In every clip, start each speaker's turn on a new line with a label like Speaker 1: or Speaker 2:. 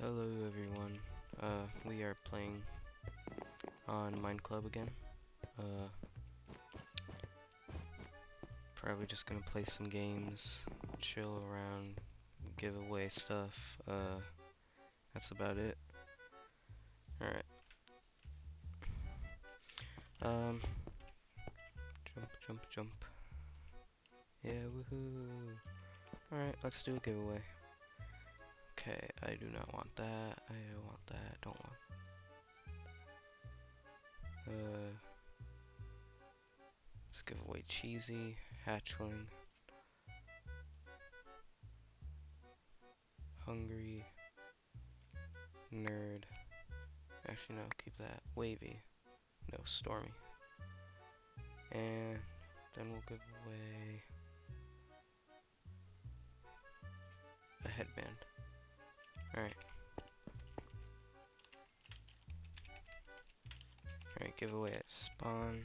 Speaker 1: Hello everyone. We are playing on mineclub again. Probably just gonna play some games, chill around, give away stuff. That's about it. Alright. Jump. Yeah, woohoo. Alright, let's do a giveaway. Okay, I do not want that. I want that. Don't want. Let's give away cheesy, hatchling, hungry, nerd. Actually, no, keep that. Wavy. No, stormy. And then we'll give away a headband. Alright. Alright, give away at spawn.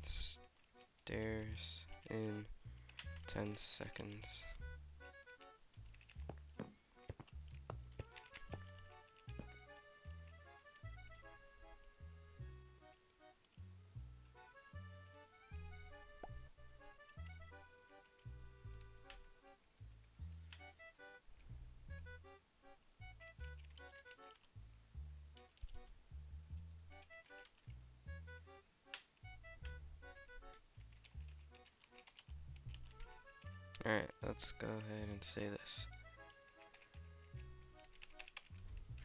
Speaker 1: Stairs in 10 seconds. Alright, let's go ahead and say this.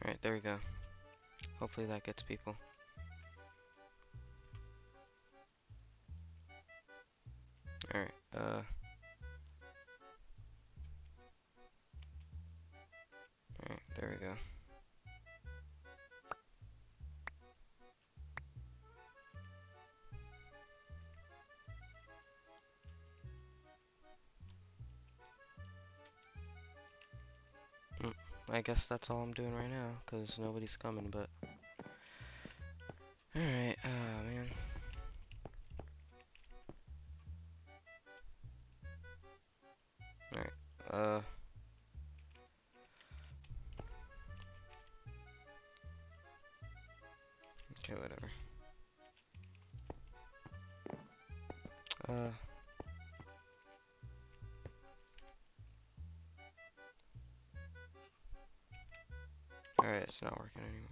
Speaker 1: Alright, there we go. Hopefully that gets people. Alright, alright, there we go. I guess that's all I'm doing right now, because nobody's coming, but... Alright, man. Alright, okay, whatever. Alright, it's not working anymore.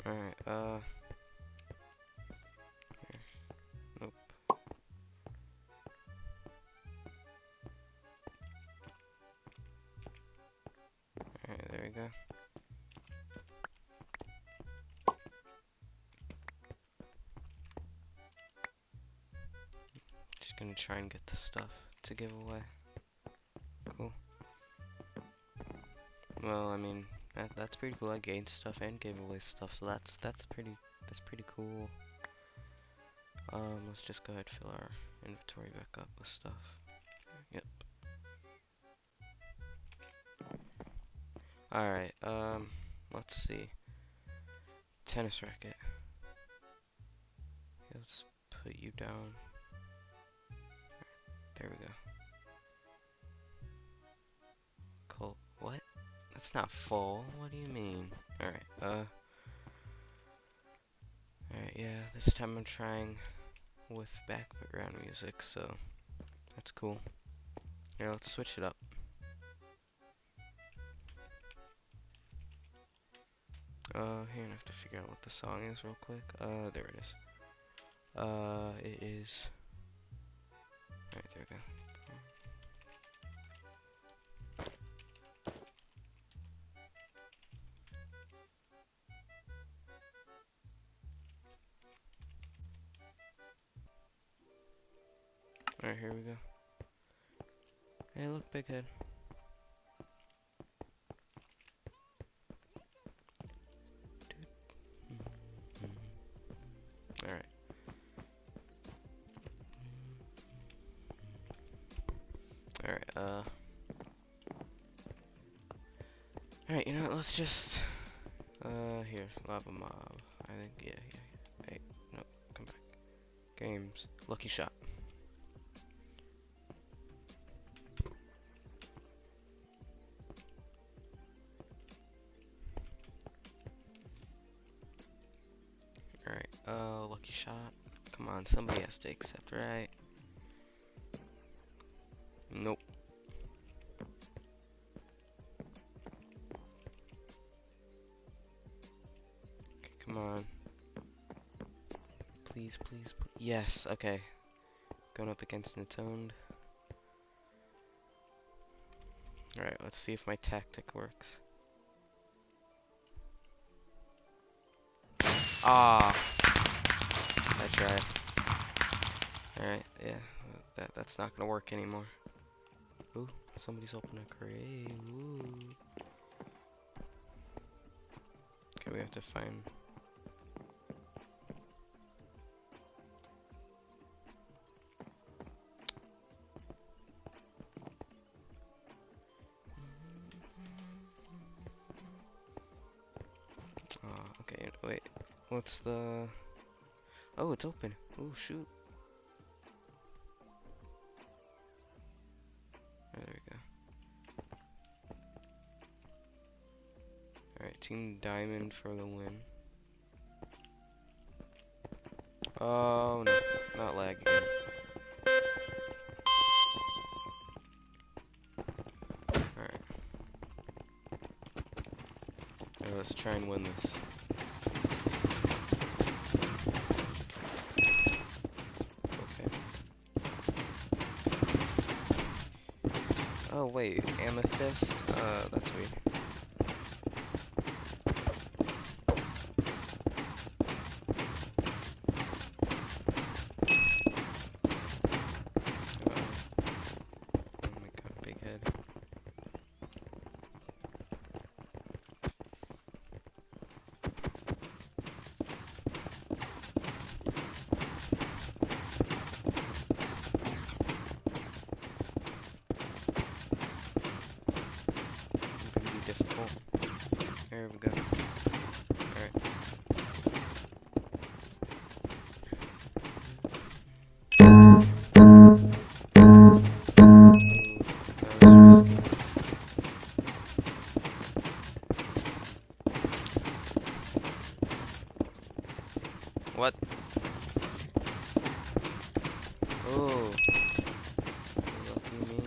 Speaker 1: Alright, here. Nope. Alright, there we go. Just gonna try and get the stuff to give away. Cool. Well, I mean, that's pretty cool. I gained stuff and gave away stuff, so that's pretty cool. Let's just go ahead and fill our inventory back up with stuff. Yep. Alright, let's see. Tennis racket. Let's put you down. There we go. Cool. What? That's not full. What do you mean? Alright, alright, yeah, this time I'm trying with background music, so that's cool. Yeah, let's switch it up. Here I have to figure out what the song is real quick. There it is. It is... Alright, there we go. Alright, here we go. Hey, look, big head. Alright. Alright, Alright, you know what, let's just... Here, lava mob. I think, yeah. Hey, no, come back. Games. Lucky shot. Alright, lucky shot. Come on, somebody has to accept, right? Nope. Okay, come on. Please, please, please. Yes, okay. Going up against Natoned. Alright, let's see if my tactic works. Ah! I tried. Alright, yeah. That's not gonna work anymore. Ooh, somebody's opened a crate. Ooh. Okay, we have to find... okay, wait. What's the... Oh, it's open. Oh, shoot. Oh, there we go. Alright, Team Diamond for the win. Oh, no. Not lag again. Alright. Alright, let's try and win this. Oh wait, amethyst? That's weird. Oh my god, big head. Difficult. There we go. Alright. That was risky. What? Oh. Lucky me.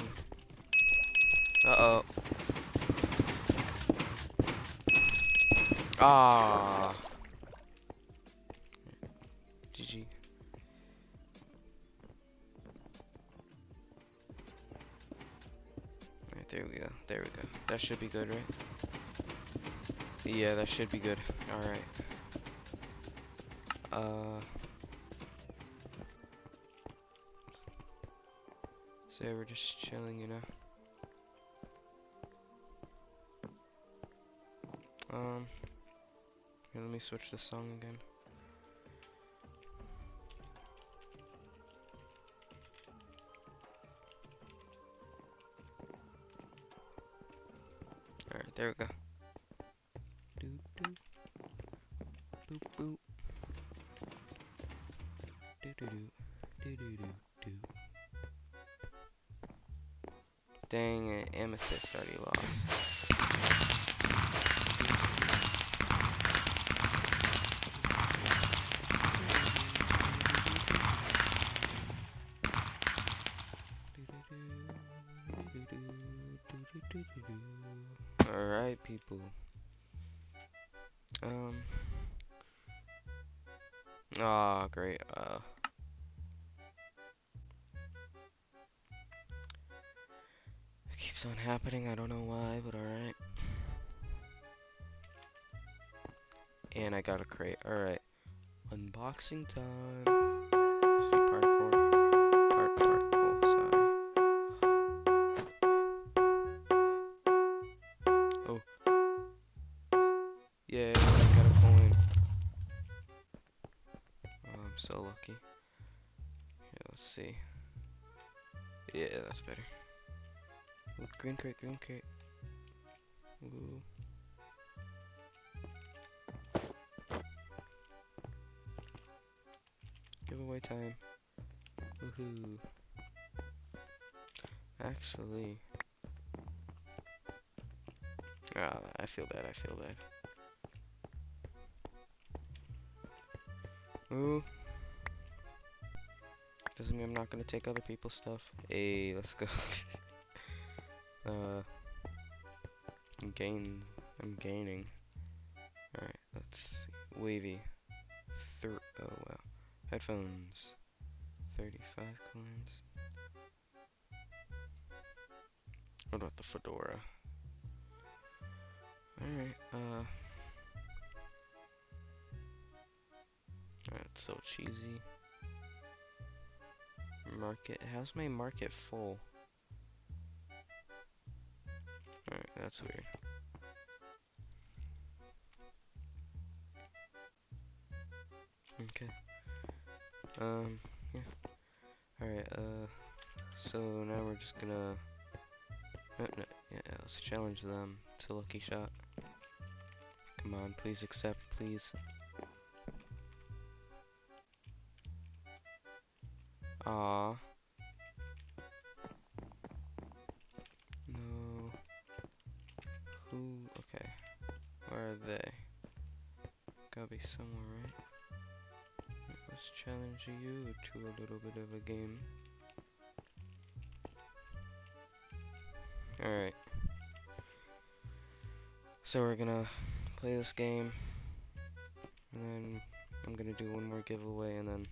Speaker 1: Uh-oh. Ah. GG. Alright, there we go. There we go. That should be good, right? Yeah, that should be good. Alright. So yeah, we're just chilling, you know. Here, let me switch the song again. Alright, there we go. Doop doop. Boop boop. Doo doo doo. Doo doo doo doo. Dang it, amethyst already lost. Alright, people. Ah, great. It keeps on happening. I don't know why, but alright. And I got a crate. Alright. Unboxing time. See parkour. Particle, sorry. Oh. Yeah, I got a coin. Oh, I'm so lucky. Here, let's see. Yeah, that's better. Ooh, green crate, green crate. Ooh. Giveaway time. Woohoo. Actually, I feel bad, I feel bad. Ooh. Doesn't mean I'm not gonna take other people's stuff. Hey, let's go. I'm gaining. Alright, let's see. Wavy. Oh wow. Headphones. 35 coins. What about the fedora? Alright, that's so cheesy. Market. How's my market full? Alright, that's weird. Okay. Yeah. Alright, so now we're just gonna... No, yeah, let's challenge them to Lucky Shot. Come on, please accept, please. Aww. No. Who? Okay. Where are they? Gotta be somewhere, right? Let's challenge you to a little bit of a game. Alright. So we're gonna play this game, and then I'm gonna do one more giveaway, and then...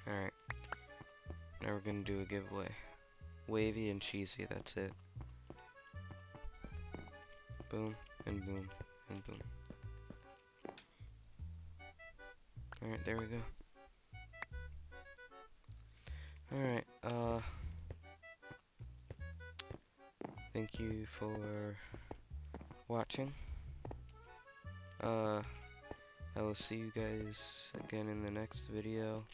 Speaker 1: Alright. Now we're gonna do a giveaway. Wavy and cheesy, that's it. Boom, and boom, and boom. Alright, there we go. Alright, thank you for watching. I will see you guys again in the next video.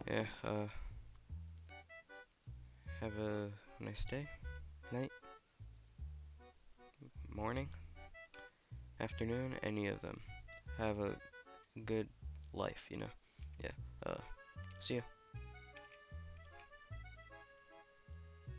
Speaker 1: Yeah, have a nice day, night, morning, afternoon, any of them. Have a good life, you know. Yeah, see ya.